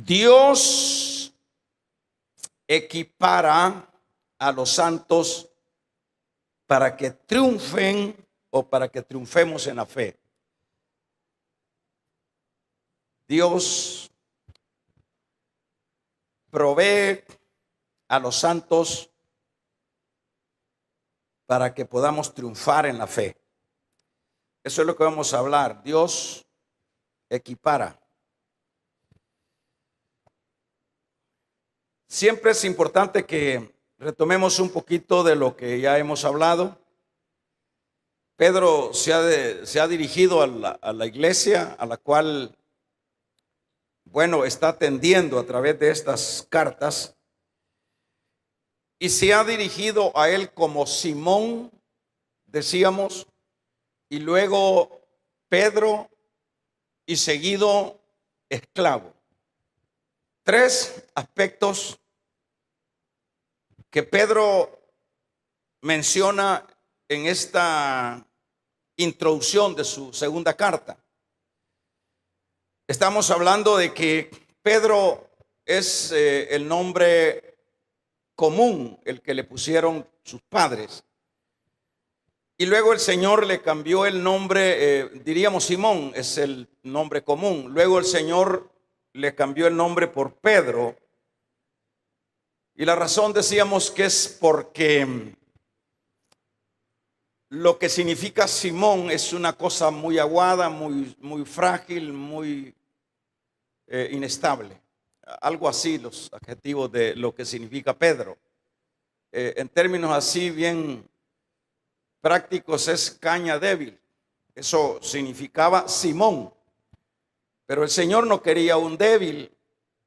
Dios equipara a los santos para que triunfen o para que triunfemos en la fe. Dios provee a los santos para que podamos triunfar en la fe. Eso es lo que vamos a hablar. Dios equipara. Siempre es importante que retomemos un poquito de lo que ya hemos hablado. Pedro se ha dirigido a la iglesia a la cual, está atendiendo a través de estas cartas. Y se ha dirigido a él como Simón, decíamos, y luego Pedro y seguido esclavo. Tres aspectos que Pedro menciona en esta introducción de su segunda carta. Estamos hablando de que Pedro es el nombre común, el que le pusieron sus padres. Y luego el Señor le cambió el nombre, diríamos Simón es el nombre común. Luego el Señor le cambió el nombre por Pedro. Y la razón decíamos que es porque lo que significa Simón es una cosa muy aguada, muy frágil, muy inestable. Algo así los adjetivos de lo que significa Pedro. En términos así bien prácticos es caña débil. Eso significaba Simón. Pero el Señor no quería un débil,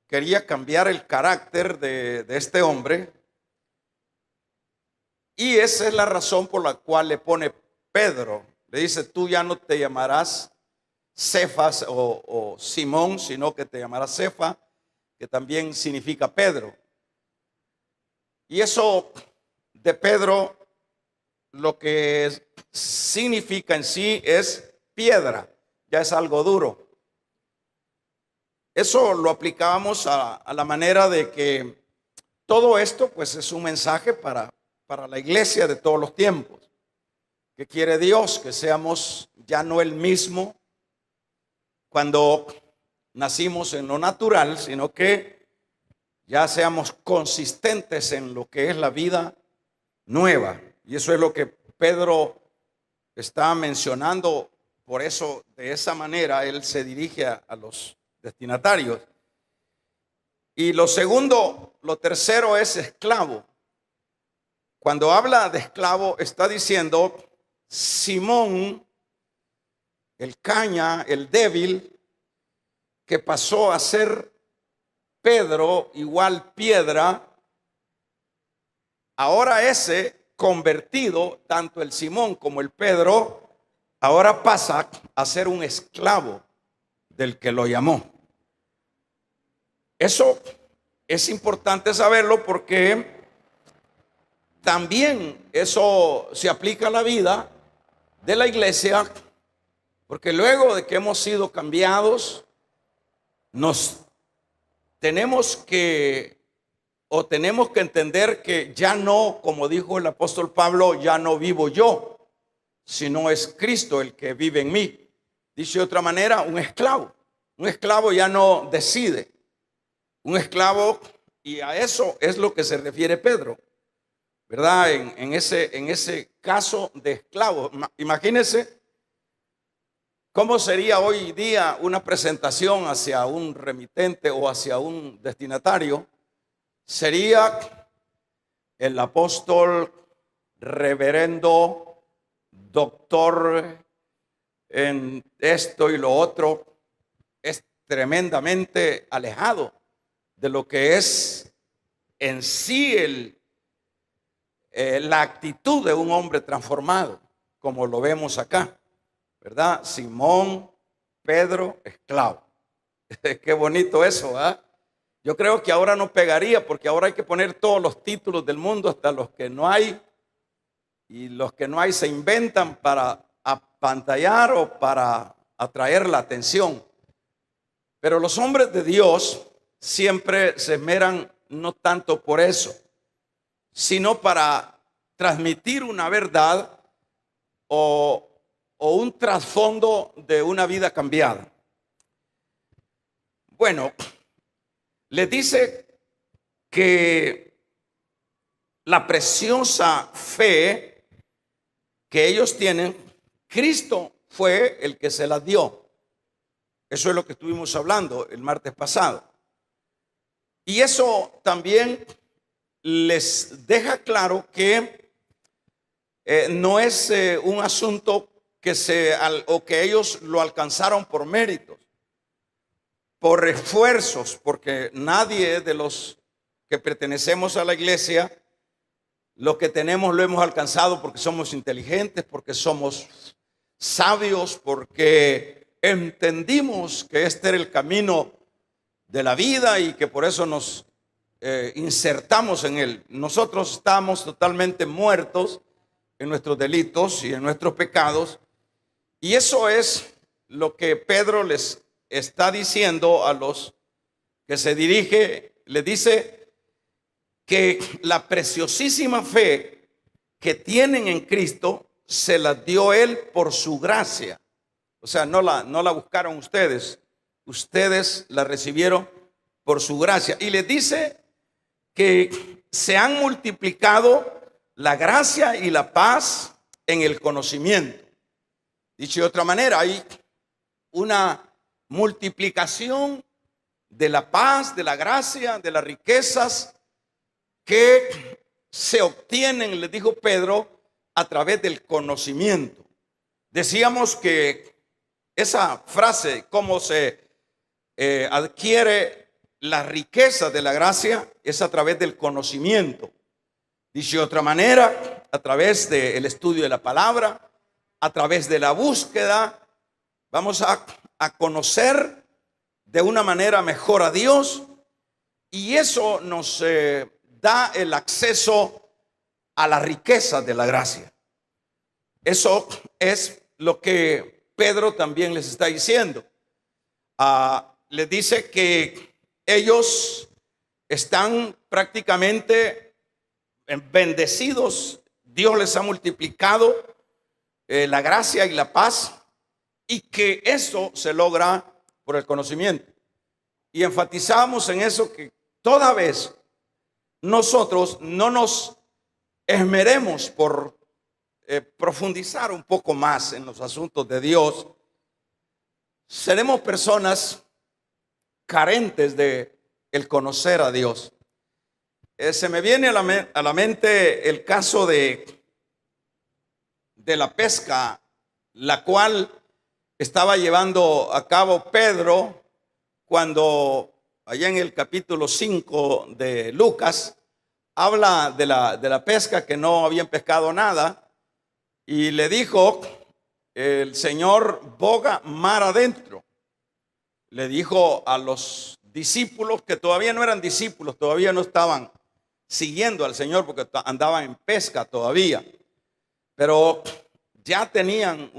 quería cambiar el carácter de este hombre. Y esa es la razón por la cual le pone Pedro. Le dice, tú ya no te llamarás Cefas o Simón, sino que te llamarás Cefa, que también significa Pedro. Y eso de Pedro lo que significa en sí es piedra, ya es algo duro. Eso lo aplicábamos a la manera de que todo esto pues es un mensaje para la iglesia de todos los tiempos. Que quiere Dios que seamos ya no el mismo cuando nacimos en lo natural, sino que ya seamos consistentes en lo que es la vida nueva. Y eso es lo que Pedro está mencionando. Por eso, de esa manera, él se dirige a los destinatarios. Y lo tercero es esclavo. Cuando habla de esclavo, está diciendo Simón, el caña, el débil, que pasó a ser Pedro, igual piedra. Ahora ese convertido, tanto el Simón como el Pedro, ahora pasa a ser un esclavo del que lo llamó. Eso es importante saberlo porque también eso se aplica a la vida de la iglesia, porque luego de que hemos sido cambiados, tenemos que entender que ya no, como dijo el apóstol Pablo, ya no vivo yo, sino es Cristo el que vive en mí. Dice de otra manera, un esclavo ya no decide. Un esclavo, y a eso es lo que se refiere Pedro, ¿verdad? En ese caso de esclavo. Imagínense cómo sería hoy día una presentación hacia un remitente o hacia un destinatario. Sería el apóstol, reverendo, doctor en esto y lo otro. Es tremendamente alejado de lo que es en sí la actitud de un hombre transformado, como lo vemos acá, ¿verdad? Simón, Pedro, esclavo. Qué bonito eso, ¿verdad? Yo creo que ahora no pegaría, porque ahora hay que poner todos los títulos del mundo, hasta los que no hay, y los que no hay se inventan para apantallar o para atraer la atención. Pero los hombres de Dios siempre se esmeran no tanto por eso, sino para transmitir una verdad o un trasfondo de una vida cambiada. Bueno, les dice que la preciosa fe que ellos tienen, Cristo fue el que se las dio. Eso es lo que estuvimos hablando el martes pasado. Y eso también les deja claro que no es un asunto que que ellos lo alcanzaron por méritos, por esfuerzos, porque nadie de los que pertenecemos a la iglesia, lo que tenemos lo hemos alcanzado porque somos inteligentes, porque somos sabios, porque entendimos que este era el camino de la vida y que por eso nos insertamos en él. Nosotros estamos totalmente muertos en nuestros delitos y en nuestros pecados, y eso es lo que Pedro les está diciendo a los que se dirige. Le dice que la preciosísima fe que tienen en Cristo se la dio Él por su gracia. O sea, no la buscaron ustedes, ustedes la recibieron por su gracia. Y les dice que se han multiplicado la gracia y la paz en el conocimiento. Dicho de otra manera, hay una multiplicación de la paz, de la gracia, de las riquezas que se obtienen, les dijo Pedro, a través del conocimiento. Decíamos que esa frase, cómo se adquiere la riqueza de la gracia, es a través del conocimiento. Dicho de otra manera, a través del estudio de la palabra, a través de la búsqueda, vamos a conocer de una manera mejor a Dios, y eso nos da el acceso a la riqueza de la gracia. Eso es lo que Pedro también les está diciendo. Les dice que ellos están prácticamente bendecidos. Dios les ha multiplicado la gracia y la paz, y que eso se logra por el conocimiento. Y enfatizamos en eso, que toda vez nosotros no nos esmeremos por profundizar un poco más en los asuntos de Dios, seremos personas carentes de el conocer a Dios. Se me viene a la mente el caso de la pesca, la cual estaba llevando a cabo Pedro cuando allá en el capítulo 5 de Lucas habla de la pesca, que no habían pescado nada, y le dijo el Señor: boga mar adentro. Le dijo a los discípulos, que todavía no eran discípulos, todavía no estaban siguiendo al Señor porque andaban en pesca todavía, pero ya tenían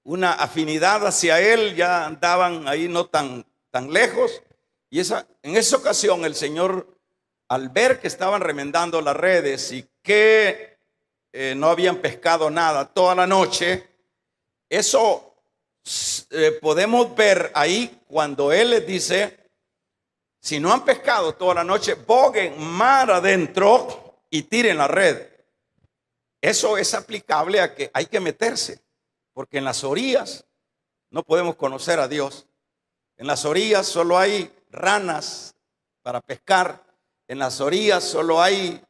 una afinidad hacia Él, ya andaban ahí no tan lejos. Y en esa ocasión el Señor, al ver que estaban remendando las redes y que no habían pescado nada toda la noche, eso podemos ver ahí cuando Él les dice: si no han pescado toda la noche, boguen mar adentro y tiren la red. Eso es aplicable a que hay que meterse, porque en las orillas no podemos conocer a Dios. En las orillas solo hay ranas para pescar. En las orillas solo hay,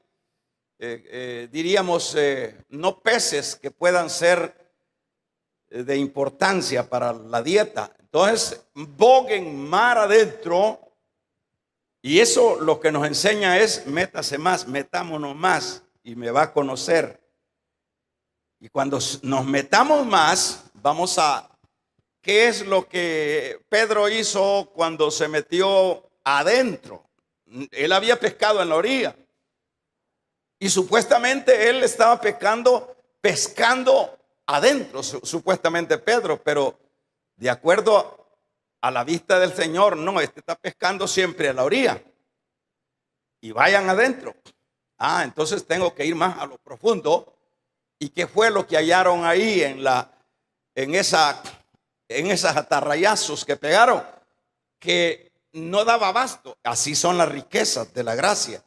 diríamos, no peces que puedan ser de importancia para la dieta. Entonces, boguen mar adentro, y eso lo que nos enseña es: métase más, metámonos más y me va a conocer. Y cuando nos metamos más, vamos a... ¿Qué es lo que Pedro hizo cuando se metió adentro? Él había pescado en la orilla y supuestamente él estaba pescando adentro, supuestamente Pedro, pero de acuerdo a la vista del Señor, no, este está pescando siempre a la orilla. Y vayan adentro. Entonces tengo que ir más a lo profundo. ¿Y qué fue lo que hallaron ahí en esas atarrayazos que pegaron? Que no daba abasto. Así son las riquezas de la gracia.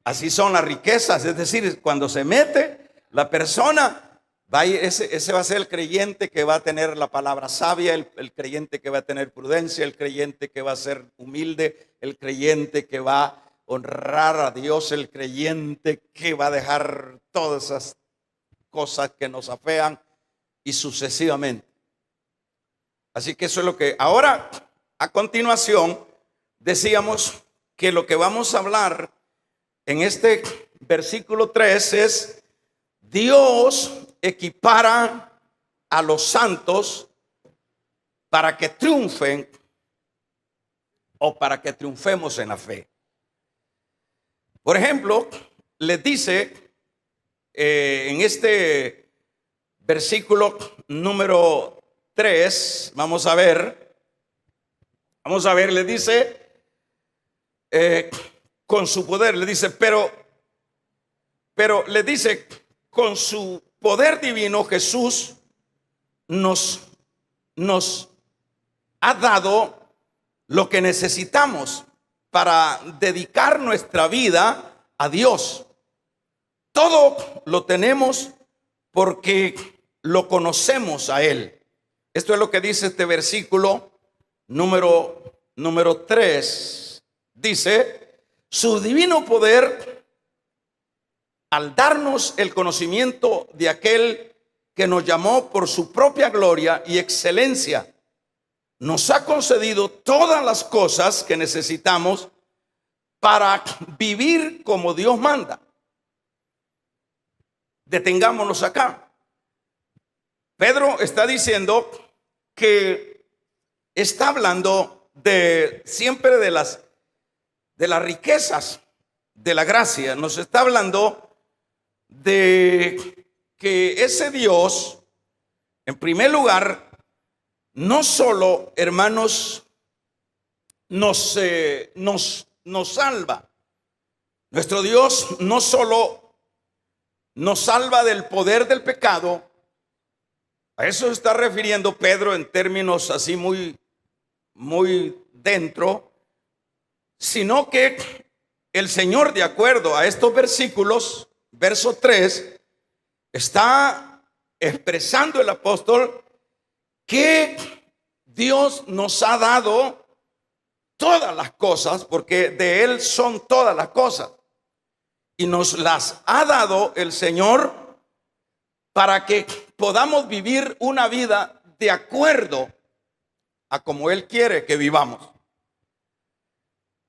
Así son las riquezas. Es decir, cuando se mete la persona, ese va a ser el creyente que va a tener la palabra sabia, el creyente que va a tener prudencia, el creyente que va a ser humilde, el creyente que va a honrar a Dios, el creyente que va a dejar todas esas cosas que nos afean y sucesivamente. Así que eso es lo que ahora, a continuación, decíamos que lo que vamos a hablar en este versículo 3 es: Dios equipara a los santos para que triunfen o para que triunfemos en la fe. Por ejemplo, les dice en este versículo número 3, vamos a ver, les dice, con su poder, le dice, pero le dice, con su poder divino Jesús nos ha dado lo que necesitamos para dedicar nuestra vida a Dios. Todo lo tenemos porque lo conocemos a Él. Esto es lo que dice este versículo número 3. Dice, su divino poder, al darnos el conocimiento de aquel que nos llamó por su propia gloria y excelencia, nos ha concedido todas las cosas que necesitamos para vivir como Dios manda. Detengámonos acá. Pedro está diciendo que está hablando siempre de las riquezas de la gracia. Nos está hablando de que ese Dios, en primer lugar, no solo, hermanos, nos salva. Nuestro Dios no solo nos salva del poder del pecado. A eso se está refiriendo Pedro en términos así muy dentro, sino que el Señor, de acuerdo a estos versículos, verso 3, está expresando el apóstol que Dios nos ha dado todas las cosas, porque de Él son todas las cosas, y nos las ha dado el Señor para que podamos vivir una vida de acuerdo a como Él quiere que vivamos.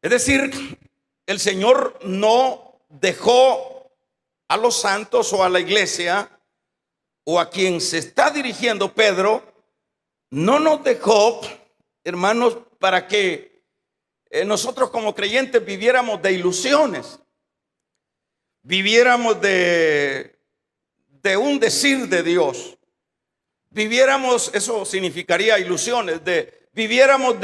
Es decir, el Señor no dejó a los santos o a la iglesia o a quien se está dirigiendo Pedro, no nos dejó, hermanos, para que nosotros como creyentes viviéramos de ilusiones, viviéramos de un decir de Dios, viviéramos, eso significaría ilusiones, viviéramos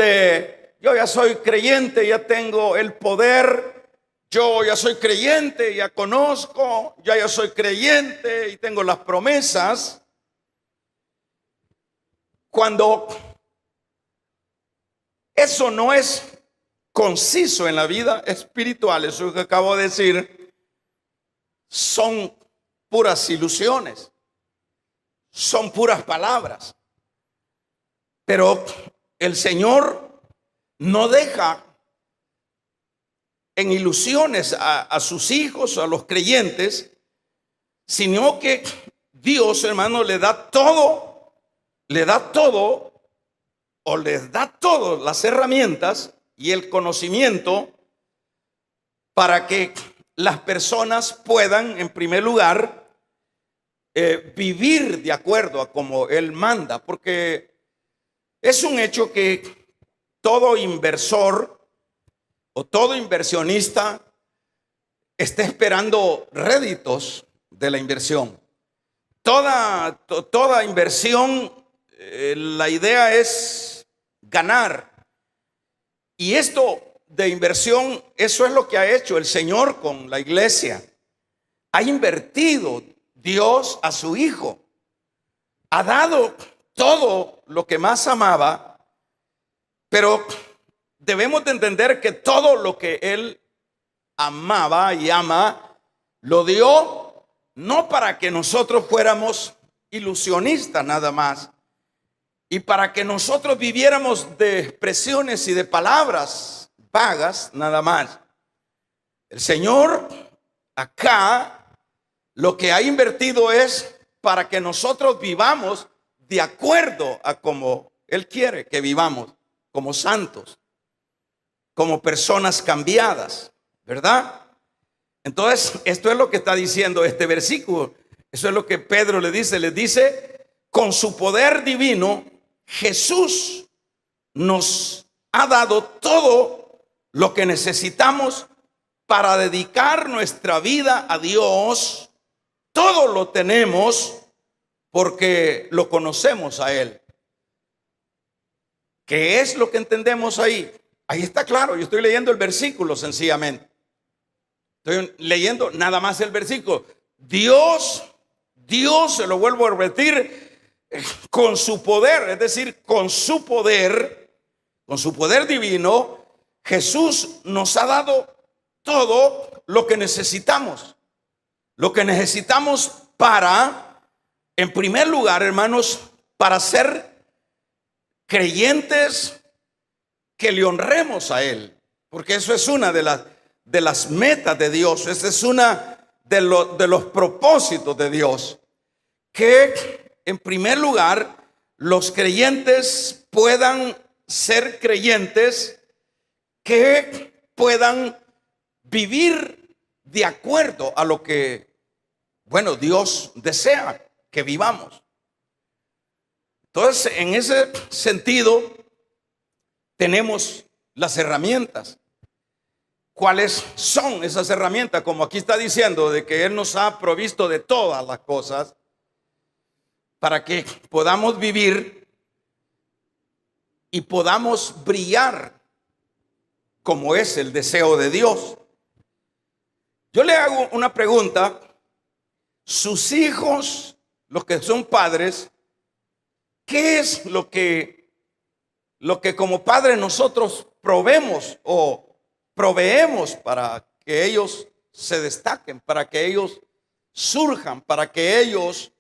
yo ya soy creyente, ya tengo el poder, yo ya soy creyente, ya conozco, ya soy creyente y tengo las promesas. Cuando eso no es conciso en la vida espiritual, eso que acabo de decir, son puras ilusiones, son puras palabras. Pero el Señor no deja en ilusiones a sus hijos, a los creyentes, sino que Dios, hermano, les da todo, o les da todas las herramientas y el conocimiento para que las personas puedan, en primer lugar, vivir de acuerdo a como Él manda, porque es un hecho que todo inversor o todo inversionista está esperando réditos de la inversión. Toda inversión, la idea es ganar. Y esto de inversión, eso es lo que ha hecho el Señor con la iglesia. Ha invertido Dios a su Hijo. Ha dado todo lo que más amaba, pero debemos de entender que todo lo que Él amaba y ama, lo dio no para que nosotros fuéramos ilusionistas nada más, y para que nosotros viviéramos de expresiones y de palabras vagas nada más. El Señor acá lo que ha invertido es para que nosotros vivamos de acuerdo a como Él quiere que vivamos, como santos, como personas cambiadas, ¿verdad? Entonces, esto es lo que está diciendo este versículo. Eso es lo que Pedro le dice, con su poder divino, Jesús nos ha dado todo lo que necesitamos para dedicar nuestra vida a Dios. Todo lo tenemos porque lo conocemos a Él. ¿Qué es lo que entendemos ahí? Ahí está claro, yo estoy leyendo el versículo sencillamente. Estoy leyendo nada más el versículo. Dios, se lo vuelvo a repetir, con su poder, es decir, con su poder divino, Jesús nos ha dado todo lo que necesitamos. Lo que necesitamos para, en primer lugar, hermanos, para ser creyentes que le honremos a Él. Porque eso es una de las metas de Dios. Esa es una de los propósitos de Dios. Que en primer lugar, los creyentes puedan ser creyentes que puedan vivir de acuerdo a lo que, bueno, Dios desea que vivamos. Entonces, en ese sentido, tenemos las herramientas. ¿Cuáles son esas herramientas? Como aquí está diciendo, de que Él nos ha provisto de todas las cosas para que podamos vivir y podamos brillar como es el deseo de Dios. Yo le hago una pregunta. Sus hijos, los que son padres, ¿qué es lo que como padres nosotros proveemos o proveemos para que ellos se destaquen, para que ellos surjan, para que ellos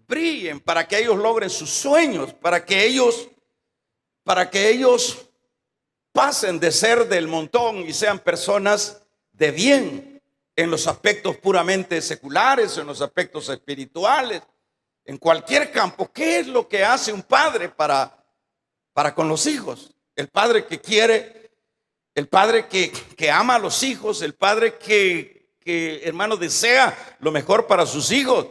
brillen, para que ellos logren sus sueños, para que ellos pasen de ser del montón y sean personas de bien en los aspectos puramente seculares, en los aspectos espirituales, en cualquier campo? ¿Qué es lo que hace un padre para con los hijos? El padre que quiere, el padre que ama a los hijos, el padre que hermano desea lo mejor para sus hijos,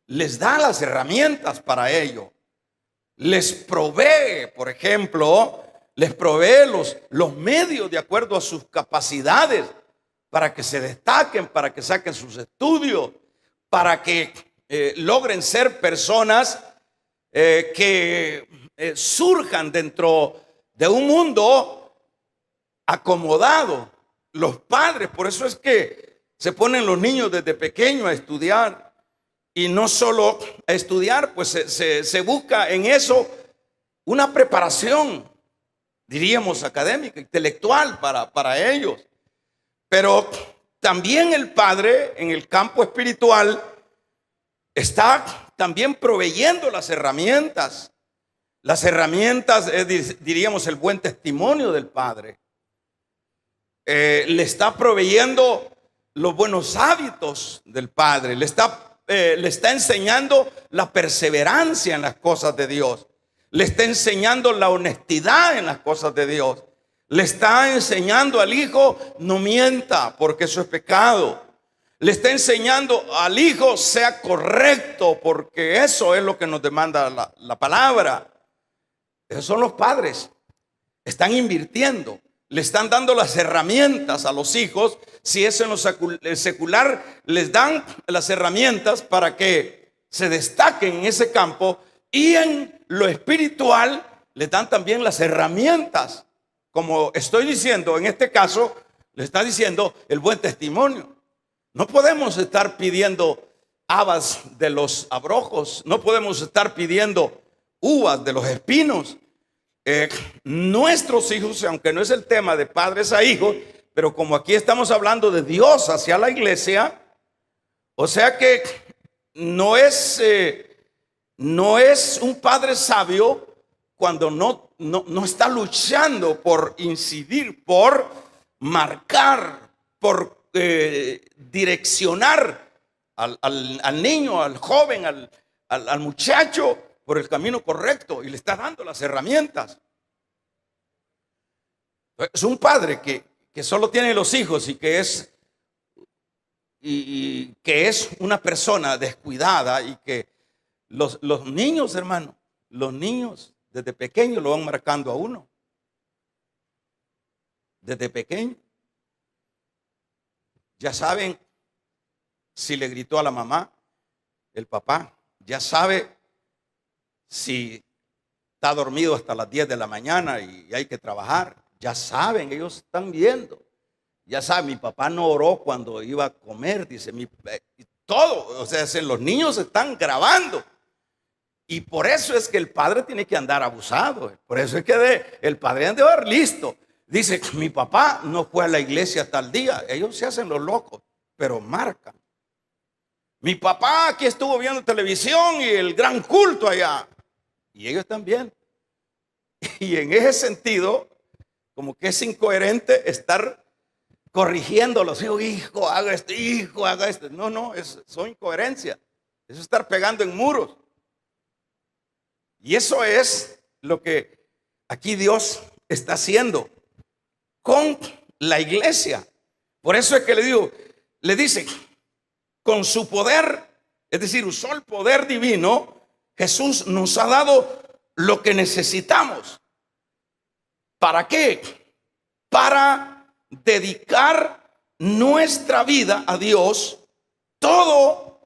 les da las herramientas para ello. Les provee, por ejemplo, les provee los medios de acuerdo a sus capacidades para que se destaquen, para que saquen sus estudios, para que logren ser personas que surjan dentro de un mundo acomodado. Los padres, por eso es que se ponen los niños desde pequeños a estudiar. Y no solo a estudiar, pues se busca en eso una preparación, diríamos académica, intelectual para ellos. Pero también el padre en el campo espiritual está también proveyendo las herramientas. Las herramientas, diríamos, el buen testimonio del padre. Le está proveyendo los buenos hábitos del padre. Le está enseñando la perseverancia en las cosas de Dios. Le está enseñando la honestidad en las cosas de Dios. Le está enseñando al hijo, no mienta porque eso es pecado. Le está enseñando al hijo, sea correcto porque eso es lo que nos demanda la palabra. Esos son los padres. Están invirtiendo. Le están dando las herramientas a los hijos. Si es en lo secular, les dan las herramientas para que se destaquen en ese campo. Y en lo espiritual, les dan también las herramientas. Como estoy diciendo, en este caso, le está diciendo el buen testimonio. No podemos estar pidiendo habas de los abrojos, no podemos estar pidiendo uvas de los espinos. Nuestros hijos, aunque no es el tema de padres a hijos, pero como aquí estamos hablando de Dios hacia la iglesia, o sea que no es un padre sabio cuando no está luchando por incidir, por marcar, por direccionar al niño, al joven, al muchacho por el camino correcto, y le está dando las herramientas. Es un padre que solo tiene los hijos y que es una persona descuidada, y que los niños, hermano, los niños desde pequeños lo van marcando a uno. Desde pequeño. Ya saben si le gritó a la mamá, el papá. Ya sabe si está dormido hasta las 10 de la mañana y hay que trabajar. Ya saben, ellos están viendo. Ya saben, mi papá no oró cuando iba a comer, dice, todo. O sea, los niños están grabando. Y por eso es que el padre tiene que andar abusado. Por eso es que el padre anda de estar listo. Dice, mi papá no fue a la iglesia tal día. Ellos se hacen los locos, pero marcan. Mi papá aquí estuvo viendo televisión y el gran culto allá. Y ellos también. Y en ese sentido, como que es incoherente estar corrigiendo a los hijos. Hijo, haga esto, hijo, haga esto. No, son incoherencias. Eso es estar pegando en muros. Y eso es lo que aquí Dios está haciendo con la iglesia. Por eso es que le dice, con su poder, es decir, usó el poder divino, Jesús nos ha dado lo que necesitamos. ¿Para qué? Para dedicar nuestra vida a Dios. Todo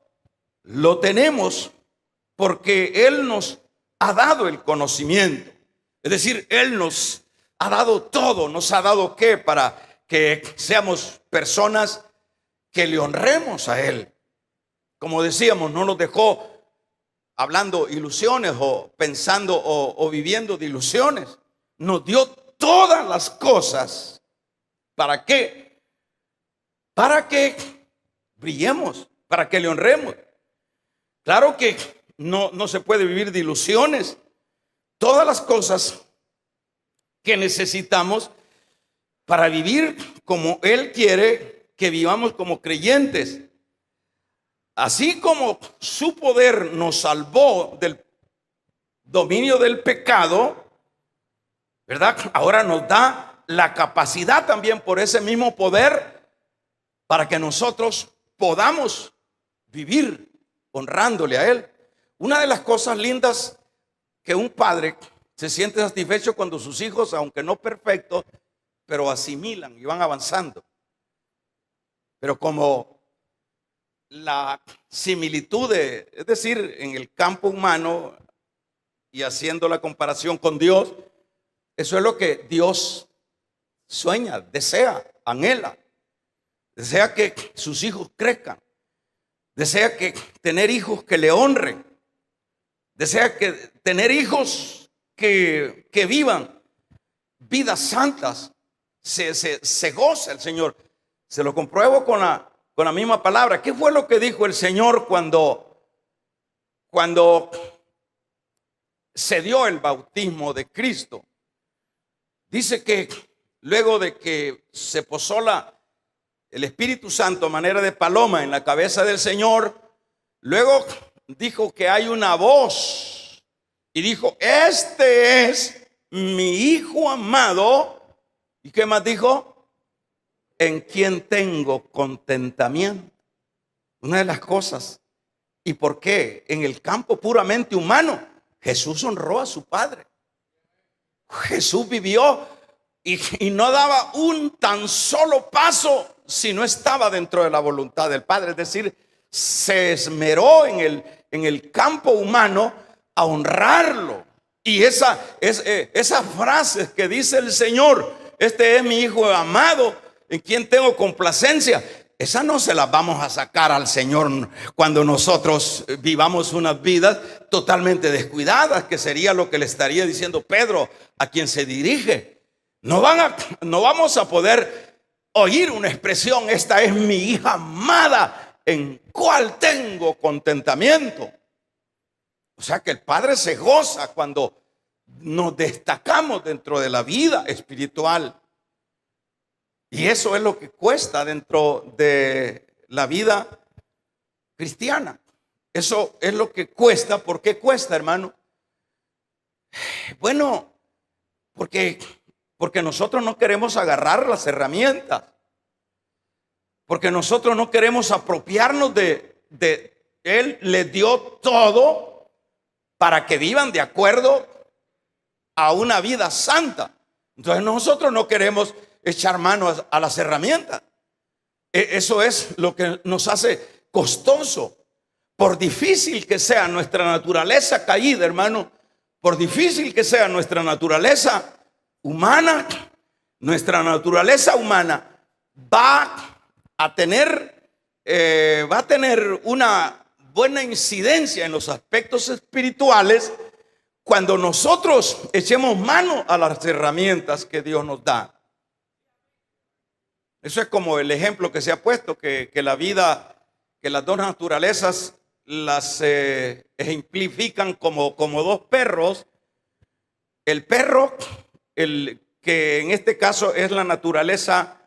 lo tenemos porque Él nos ha dado el conocimiento. Es decir, Él nos ha dado todo. Nos ha dado ¿qué? Para que seamos personas que le honremos a Él. Como decíamos, no nos dejó hablando ilusiones o pensando o viviendo de ilusiones. Nos dio todas las cosas. ¿Para qué? Para que brillemos, para que le honremos. Claro que no se puede vivir de ilusiones. Todas las cosas que necesitamos para vivir como Él quiere que vivamos como creyentes. Así como su poder nos salvó del dominio del pecado, ¿verdad? Ahora nos da la capacidad también por ese mismo poder para que nosotros podamos vivir honrándole a Él. Una de las cosas lindas que un padre se siente satisfecho cuando sus hijos, aunque no perfectos, pero asimilan y van avanzando. Pero como la similitud es decir, en el campo humano y haciendo la comparación con Dios, eso es lo que Dios sueña, desea, anhela. Desea que sus hijos crezcan. Desea que tener hijos que le honren. Desea que tener hijos que vivan vidas santas. Se goza el Señor. Se lo compruebo con la misma palabra. ¿Qué fue lo que dijo el Señor cuando se dio el bautismo de Cristo? Dice que luego de que se posó el Espíritu Santo a manera de paloma en la cabeza del Señor, luego dijo que hay una voz y dijo, este es mi Hijo amado. ¿Y qué más dijo? En quien tengo contentamiento. Una de las cosas. ¿Y por qué? En el campo puramente humano, Jesús honró a su Padre. Jesús vivió y no daba un tan solo paso si no estaba dentro de la voluntad del Padre. Es decir, se esmeró en el campo humano a honrarlo, Y esas frases que dice el Señor, este es mi hijo amado, en quien tengo complacencia, esas no se las vamos a sacar al Señor cuando nosotros vivamos unas vidas totalmente descuidadas, que sería lo que le estaría diciendo Pedro a quien se dirige. No vamos a poder oír una expresión: esta es mi hija amada, en cual tengo contentamiento. O sea que el Padre se goza cuando nos destacamos dentro de la vida espiritual. Y eso es lo que cuesta dentro de la vida cristiana. Eso es lo que cuesta. ¿Por qué cuesta, hermano? Bueno, porque nosotros no queremos agarrar las herramientas. Porque nosotros no queremos apropiarnos de Él les dio todo para que vivan de acuerdo a una vida santa. Entonces nosotros no queremos echar mano a las herramientas. Eso es lo que nos hace costoso. Por difícil que sea nuestra naturaleza caída, hermano, por difícil que sea nuestra naturaleza humana, va a tener una buena incidencia en los aspectos espirituales cuando nosotros echemos mano a las herramientas que Dios nos da. Eso es como el ejemplo que se ha puesto, que la vida, que las dos naturalezas las ejemplifican como dos perros. El perro, que en este caso es la naturaleza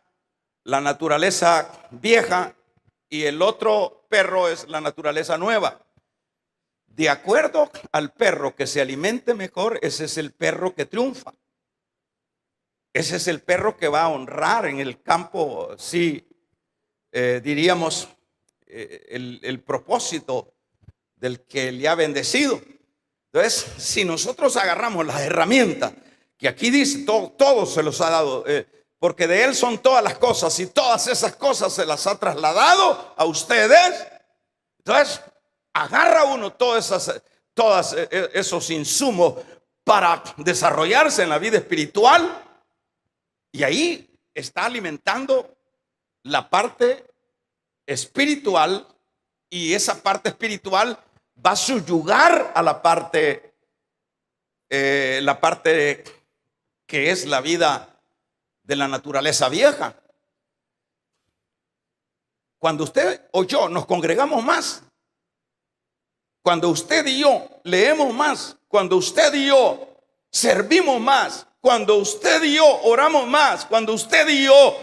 vieja, y el otro perro es la naturaleza nueva. De acuerdo al perro que se alimente mejor, ese es el perro que triunfa. Ese es el perro que va a honrar en el campo, sí, diríamos, el propósito del que le ha bendecido. Entonces, si nosotros agarramos las herramientas, que aquí dice, todo se los ha dado, porque de Él son todas las cosas, y todas esas cosas se las ha trasladado a ustedes. Entonces, agarra uno todos esos insumos para desarrollarse en la vida espiritual, y ahí está alimentando la parte espiritual, y esa parte espiritual va a subyugar a la parte que es la vida de la naturaleza vieja. Cuando usted o yo nos congregamos más, cuando usted y yo leemos más, cuando usted y yo servimos más, cuando usted y yo oramos más, cuando usted y yo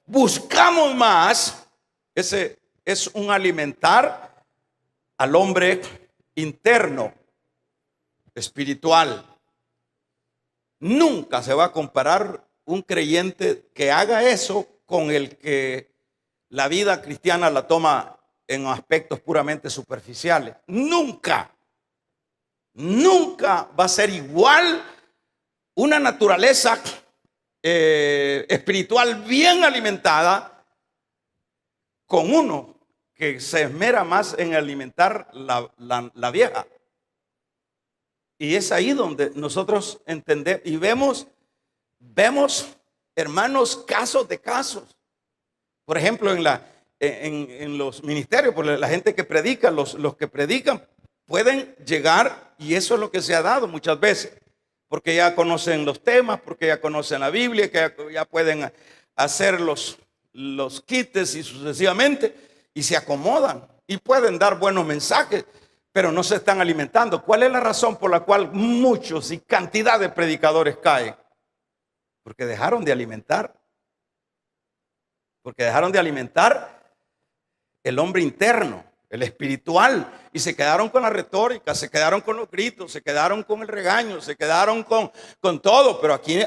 buscamos más, ese es un alimentar al hombre interno, espiritual. Nunca se va a comparar un creyente que haga eso con el que la vida cristiana la toma en aspectos puramente superficiales. Nunca va a ser igual una naturaleza espiritual bien alimentada con uno que se esmera más en alimentar la vieja. Y es ahí donde nosotros entendemos y vemos, hermanos, casos de casos. Por ejemplo, en los ministerios, por la gente que predica, los que predican pueden llegar, y eso es lo que se ha dado muchas veces, porque ya conocen los temas, porque ya conocen la Biblia, que ya pueden hacer los quites y sucesivamente, y se acomodan y pueden dar buenos mensajes, pero no se están alimentando. ¿Cuál es la razón por la cual muchos y cantidad de predicadores caen? Porque dejaron de alimentar. Porque dejaron de alimentar el hombre interno, el espiritual, y se quedaron con la retórica, se quedaron con los gritos, se quedaron con el regaño, se quedaron con todo. Pero aquí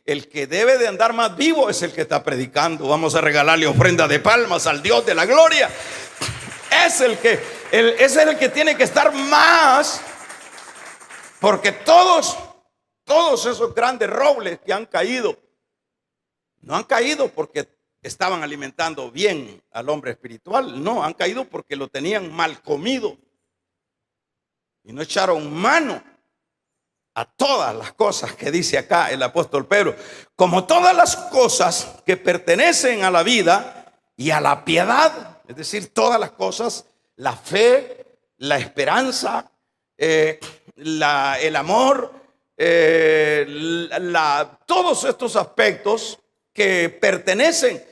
el que debe de andar más vivo es el que está predicando. Vamos a regalarle ofrenda de palmas al Dios de la gloria. Es el que tiene que estar más, porque todos esos grandes robles que han caído, no han caído porque estaban alimentando bien al hombre espiritual. No, han caído porque lo tenían mal comido y no echaron mano a todas las cosas que dice acá el apóstol Pedro, como todas las cosas que pertenecen a la vida y a la piedad, es decir, todas las cosas, la fe, la esperanza, el amor, todos estos aspectos que pertenecen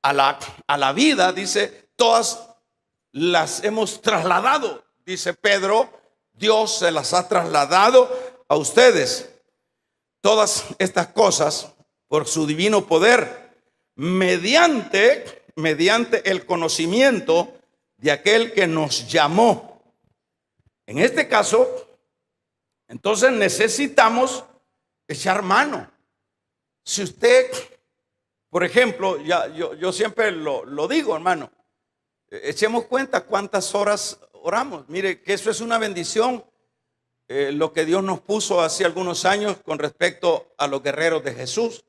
a la vida, dice, todas las hemos trasladado, dice Pedro, Dios se las ha trasladado a ustedes. Todas estas cosas por su divino poder, mediante el conocimiento de aquel que nos llamó. En este caso, entonces necesitamos echar mano. Si usted, por ejemplo, yo siempre lo digo, hermano, echemos cuenta cuántas horas oramos. Mire que eso es una bendición, lo que Dios nos puso hace algunos años con respecto a los guerreros de Jesús.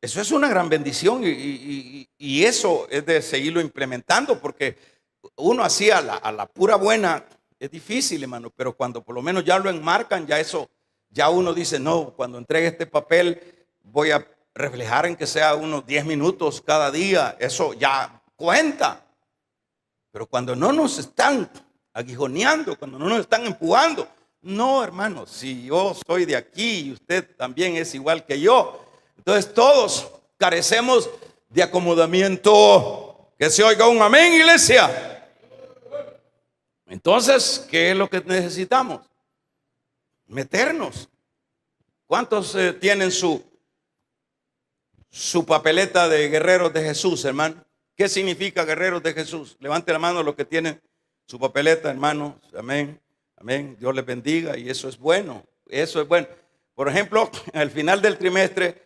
Eso es una gran bendición y eso es de seguirlo implementando, porque uno así a la pura buena es difícil, hermano, pero cuando por lo menos ya lo enmarcan, ya uno dice, no, cuando entregue este papel voy a reflejar en que sea unos 10 minutos cada día, eso ya cuenta. Pero cuando no nos están aguijoneando, cuando no nos están empujando, no, hermano, si yo soy de aquí y usted también es igual que yo, entonces todos carecemos de acomodamiento. Que se oiga un amén, iglesia. Entonces, ¿qué es lo que necesitamos? Meternos. ¿Cuántos tienen su papeleta de guerreros de Jesús, hermano? ¿Qué significa guerreros de Jesús? Levante la mano los que tienen su papeleta, hermanos. Amén, amén. Dios les bendiga y eso es bueno. Eso es bueno. Por ejemplo, al final del trimestre,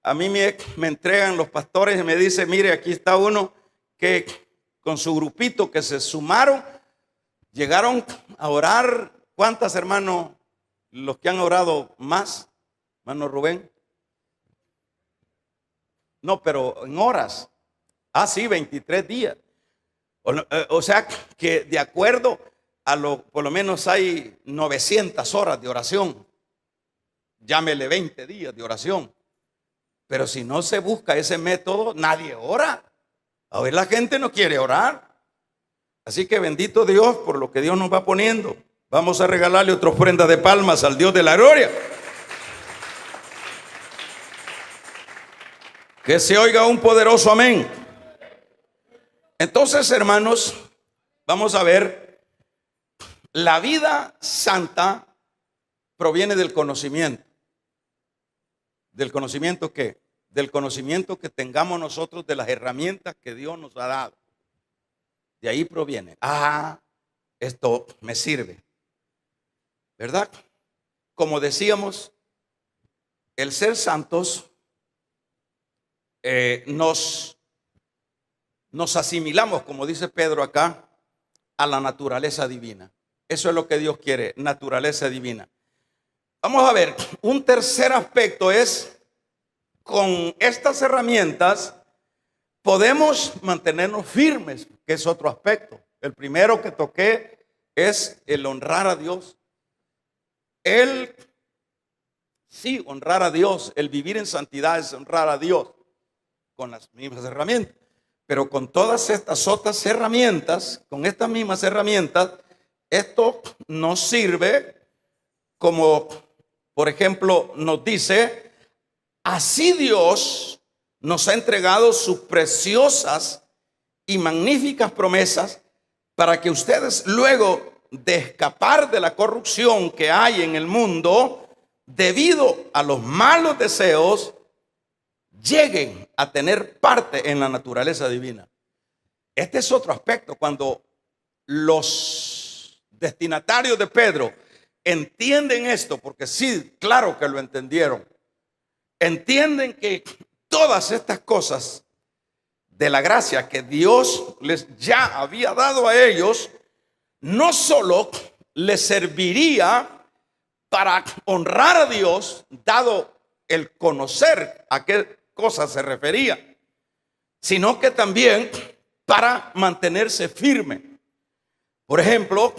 a mí me entregan los pastores y me dicen, mire, aquí está uno que con su grupito que se sumaron, llegaron a orar. ¿Cuántas, hermanos, los que han orado más? Hermano Rubén. No, pero en horas. Ah, sí, 23 días. O sea que de acuerdo a por lo menos hay 900 horas de oración. Llámele 20 días de oración. Pero si no se busca ese método, nadie ora. A ver, la gente no quiere orar. Así que bendito Dios por lo que Dios nos va poniendo. Vamos a regalarle otra ofrenda de palmas al Dios de la gloria. Que se oiga un poderoso amén. Entonces, hermanos, vamos a ver, la vida santa proviene del conocimiento. ¿Del conocimiento qué? Del conocimiento que tengamos nosotros de las herramientas que Dios nos ha dado. De ahí proviene. Ah, esto me sirve. ¿Verdad? Como decíamos, el ser santos nos asimilamos, como dice Pedro acá, a la naturaleza divina. Eso es lo que Dios quiere, naturaleza divina. Vamos a ver, un tercer aspecto es, con estas herramientas podemos mantenernos firmes, que es otro aspecto. El primero que toqué es el honrar a Dios. Sí, honrar a Dios, el vivir en santidad es honrar a Dios con las mismas herramientas. Pero con todas estas otras herramientas, con estas mismas herramientas, esto nos sirve como, por ejemplo, nos dice, así Dios nos ha entregado sus preciosas y magníficas promesas para que ustedes, luego de escapar de la corrupción que hay en el mundo, debido a los malos deseos, lleguen a tener parte en la naturaleza divina. Este es otro aspecto. Cuando los destinatarios de Pedro entienden esto, porque sí, claro que lo entendieron, entienden que todas estas cosas de la gracia que Dios les ya había dado a ellos, no solo les serviría para honrar a Dios, dado el conocer a qué cosa se refería, sino que también para mantenerse firme. Por ejemplo,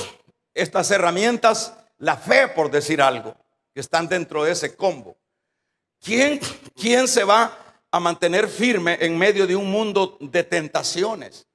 estas herramientas, la fe, por decir algo. que están dentro de ese combo. ¿Quién se va a mantener firme en medio de un mundo de tentaciones?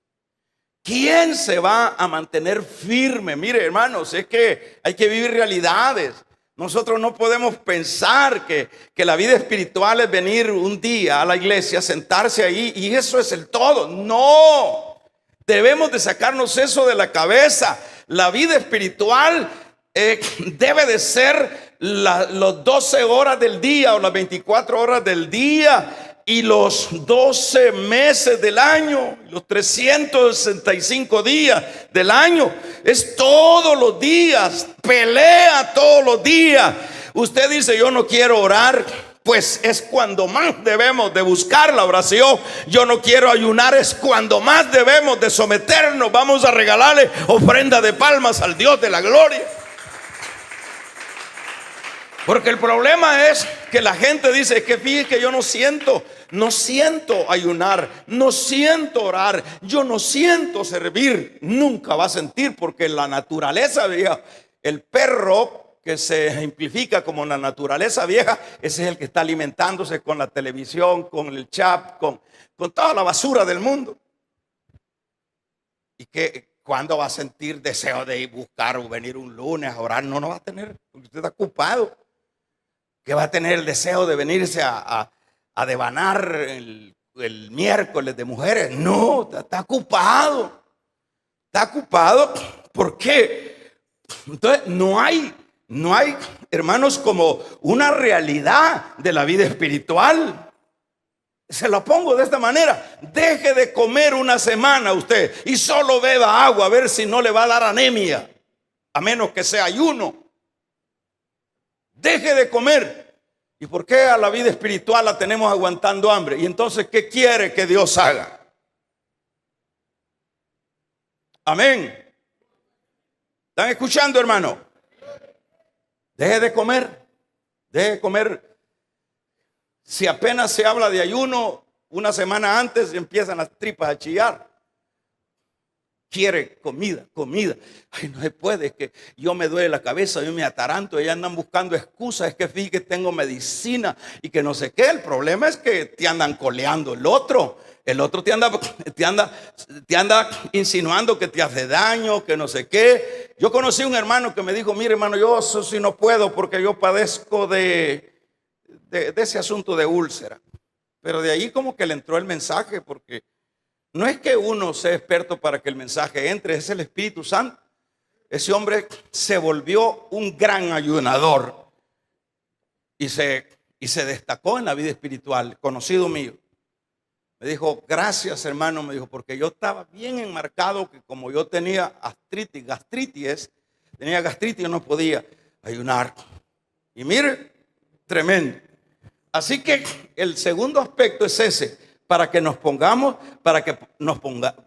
¿Quién se va a mantener firme? Mire, hermanos, es que hay que vivir realidades. Nosotros no podemos pensar que la vida espiritual es venir un día a la iglesia, sentarse ahí y eso es el todo. No, debemos de sacarnos eso de la cabeza. La vida espiritual debe de ser las 12 horas del día o las 24 horas del día. Y los 12 meses del año, los 365 días del año, es todos los días, pelea todos los días. Usted dice, yo no quiero orar, pues es cuando más debemos de buscar la oración. Yo no quiero ayunar, es cuando más debemos de someternos. Vamos a regalarle ofrenda de palmas al Dios de la gloria. Porque el problema es que la gente dice, es que fíjese que yo no siento ayunar, no siento orar, yo no siento servir. Nunca va a sentir, porque la naturaleza vieja, el perro que se ejemplifica como la naturaleza vieja, ese es el que está alimentándose con la televisión, con el chat, con toda la basura del mundo. Y que ¿cuándo va a sentir deseo de ir a buscar o venir un lunes a orar? No va a tener, porque usted está ocupado. Que va a tener el deseo de venirse a devanar el miércoles de mujeres. No, está ocupado. Está ocupado. ¿Por qué? Entonces no hay, hermanos, como una realidad de la vida espiritual. Se lo pongo de esta manera. Deje de comer una semana usted y solo beba agua, a ver si no le va a dar anemia, a menos que sea ayuno. Deje de comer. ¿Y por qué a la vida espiritual la tenemos aguantando hambre? Y entonces, ¿qué quiere que Dios haga? Amén. ¿Están escuchando, hermano? Deje de comer. Deje de comer. Si apenas se habla de ayuno, una semana antes empiezan las tripas a chillar. Quiere comida. Ay, no se puede, es que yo me duele la cabeza, yo me ataranto, ellas andan buscando excusas, es que fíjate que tengo medicina y que no sé qué. El problema es que te andan coleando el otro te anda insinuando que te hace daño, que no sé qué. Yo conocí un hermano que me dijo, mire hermano, yo eso sí no puedo porque yo padezco de ese asunto de úlcera. Pero de ahí como que le entró el mensaje, porque no es que uno sea experto para que el mensaje entre, es el Espíritu Santo. Ese hombre se volvió un gran ayunador y se destacó en la vida espiritual, conocido mío. Me dijo, gracias hermano, me dijo, porque yo estaba bien enmarcado, que como yo tenía gastritis, yo no podía ayunar. Y mire, tremendo. Así que el segundo aspecto es ese. Para que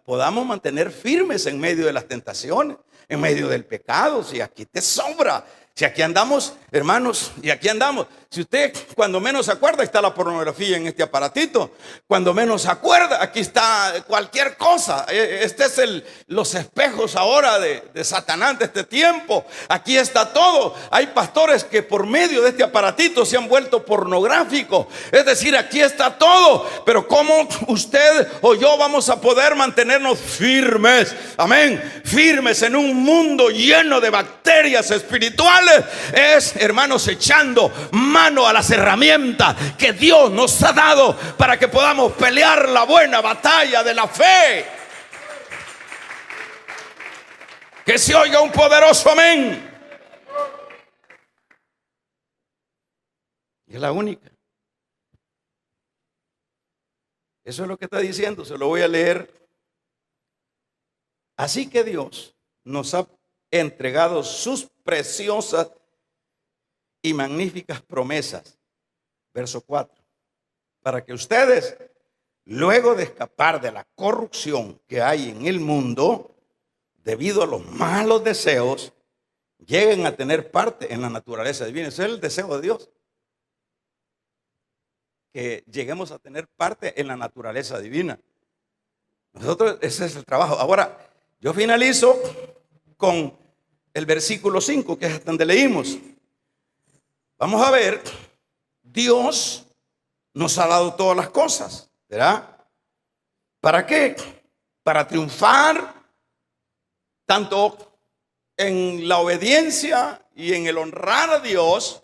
podamos mantener firmes en medio de las tentaciones, en medio del pecado. Si aquí te sobra, si aquí andamos, hermanos, y aquí andamos. Si usted cuando menos se acuerda, está la pornografía en este aparatito. Cuando menos se acuerda, aquí está cualquier cosa. Este es los espejos ahora de Satanás de este tiempo. Aquí está todo. Hay pastores que por medio de este aparatito se han vuelto pornográficos. Es decir, aquí está todo. Pero ¿cómo usted o yo vamos a poder mantenernos firmes? Amén. Firmes en un mundo lleno de bacterias espirituales. Es, hermanos, echando mano a las herramientas que Dios nos ha dado para que podamos pelear la buena batalla de la fe. Que se oiga un poderoso amén. Y es la única. Eso es lo que está diciendo, se lo voy a leer. Así que Dios nos ha entregado sus preciosas y magníficas promesas. Verso 4. Para que ustedes, luego de escapar de la corrupción que hay en el mundo, debido a los malos deseos, lleguen a tener parte en la naturaleza divina. Ese es el deseo de Dios. Que lleguemos a tener parte en la naturaleza divina. Nosotros, ese es el trabajo. Ahora, yo finalizo con el versículo 5, que es hasta donde leímos. Vamos a ver, Dios nos ha dado todas las cosas, ¿verdad? ¿Para qué? Para triunfar tanto en la obediencia y en el honrar a Dios,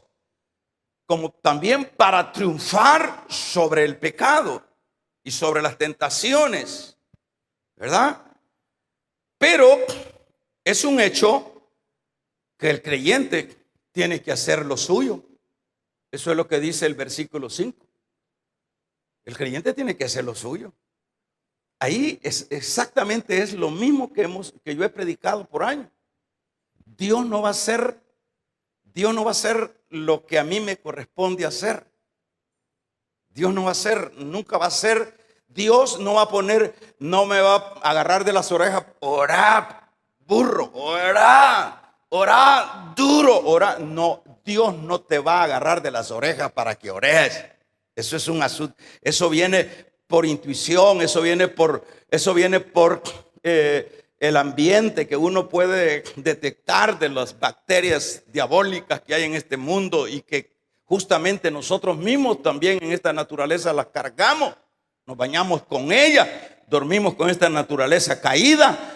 como también para triunfar sobre el pecado y sobre las tentaciones, ¿verdad? Pero es un hecho que el creyente tiene que hacer lo suyo. Eso es lo que dice el versículo 5. El creyente tiene que hacer lo suyo. Ahí exactamente es lo mismo que yo he predicado por años. Dios no va a hacer lo que a mí me corresponde hacer. Dios no va a hacer, nunca va a hacer. Dios no va a poner, no me va a agarrar de las orejas. Orá, burro, orá, duro, orá. No, Dios no te va a agarrar de las orejas para que ores. Eso es un asunto, eso viene por intuición, eso viene por el ambiente que uno puede detectar de las bacterias diabólicas que hay en este mundo y que justamente nosotros mismos también en esta naturaleza las cargamos. Nos bañamos con ella, dormimos con esta naturaleza caída,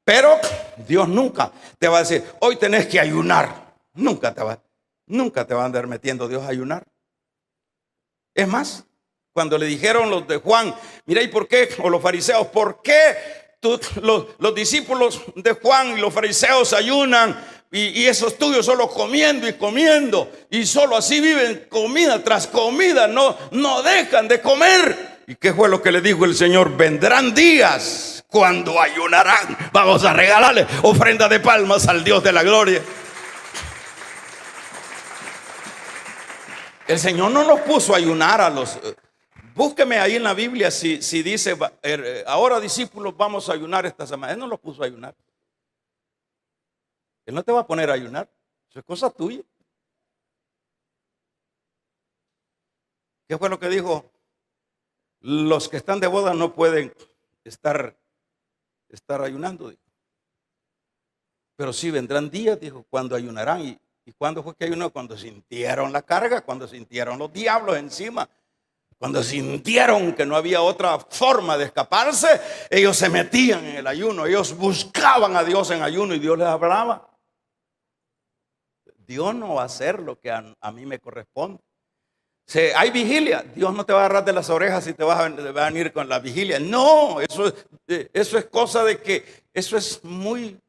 pero Dios nunca te va a decir, hoy tenés que ayunar. Nunca te va a andar metiendo Dios a ayunar. Es más, cuando le dijeron los de Juan, mira, ¿y por qué? O los fariseos, ¿por qué los discípulos de Juan y los fariseos ayunan y esos tuyos solo comiendo y comiendo y solo así viven comida tras comida, no dejan de comer? ¿Y qué fue lo que le dijo el Señor? Vendrán días cuando ayunarán. Vamos a regalarle ofrenda de palmas al Dios de la gloria. El Señor no nos puso a ayunar a los... Búsqueme ahí en la Biblia si dice, ahora discípulos vamos a ayunar esta semana. Él no los puso a ayunar. Él no te va a poner a ayunar. Eso es cosa tuya. ¿Qué fue lo que dijo? Los que están de boda no pueden estar ayunando. Dijo. Pero sí vendrán días, dijo, cuando ayunarán. ¿Y cuándo fue que ayunó? Cuando sintieron la carga, cuando sintieron los diablos encima, cuando sintieron que no había otra forma de escaparse, ellos se metían en el ayuno, ellos buscaban a Dios en ayuno y Dios les hablaba. Dios no va a hacer lo que a mí me corresponde. Si hay vigilia, Dios no te va a agarrar de las orejas si te vas a venir con la vigilia. No, eso es cosa de que, eso es muy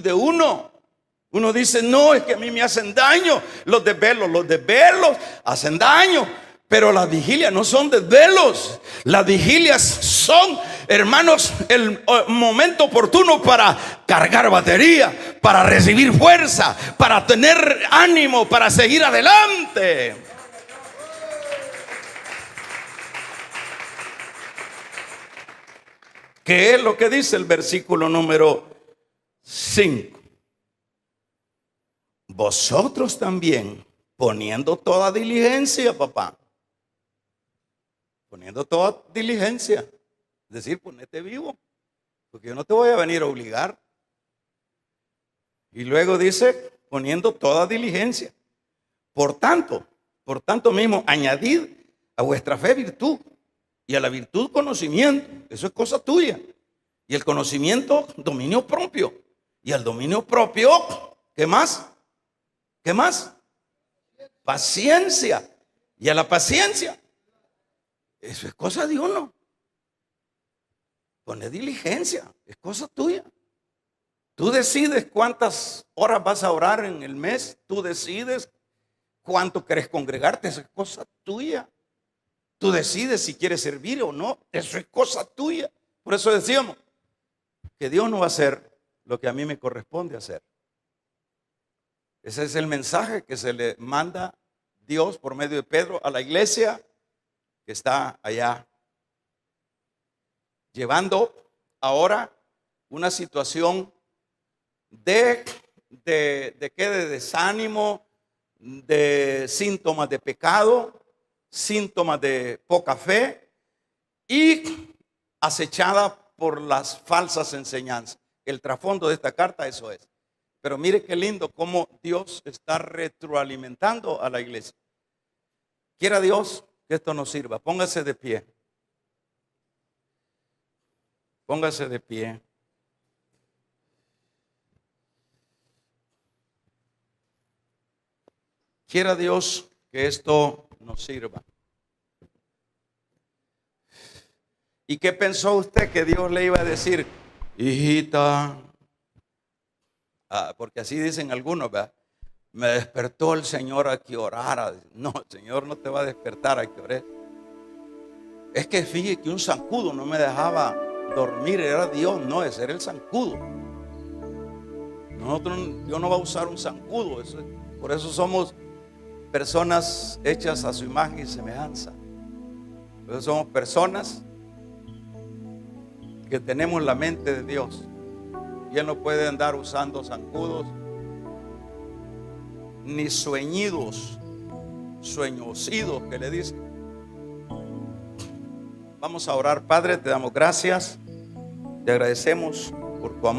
de uno. Uno dice, no, es que a mí me hacen daño los desvelos hacen daño. Pero las vigilias no son desvelos. Las vigilias son, hermanos, el momento oportuno para cargar batería, para recibir fuerza, para tener ánimo, para seguir adelante. ¿Qué es lo que dice el versículo número 5? Vosotros también, poniendo toda diligencia, papá. Poniendo toda diligencia. Es decir, ponete vivo. Porque yo no te voy a venir a obligar. Y luego dice, poniendo toda diligencia. Por tanto mismo, añadid a vuestra fe virtud. Y a la virtud conocimiento. Eso es cosa tuya. Y el conocimiento, dominio propio. Y al dominio propio, ¿qué más? ¿Qué más? Paciencia. Y a la paciencia, eso es cosa de uno. Pone diligencia, es cosa tuya. Tú decides cuántas horas vas a orar en el mes. Tú decides cuánto querés congregarte. Eso es cosa tuya. Tú decides si quieres servir o no. Eso es cosa tuya. Por eso decíamos que Dios no va a hacer lo que a mí me corresponde hacer. Ese es el mensaje que se le manda Dios por medio de Pedro a la iglesia que está allá, llevando ahora una situación de desánimo, de síntomas de pecado, síntomas de poca fe y acechada por las falsas enseñanzas. El trasfondo de esta carta eso es. Pero mire qué lindo cómo Dios está retroalimentando a la iglesia. Quiera Dios que esto nos sirva. Póngase de pie. Póngase de pie. Quiera Dios que esto nos sirva. ¿Y qué pensó usted que Dios le iba a decir? Hijita, porque así dicen algunos, ¿verdad? Me despertó el Señor a que orara. No, el Señor no te va a despertar a que ores. Es que fíjate que un zancudo no me dejaba dormir, era Dios, no, ese era el zancudo. Dios no va a usar un zancudo, por eso somos personas hechas a su imagen y semejanza. Por eso somos personas que tenemos la mente de Dios. Y Él no puede andar usando zancudos ni sueñidos, sueñosidos que le dicen. Vamos a orar. Padre, te damos gracias, te agradecemos por tu amor.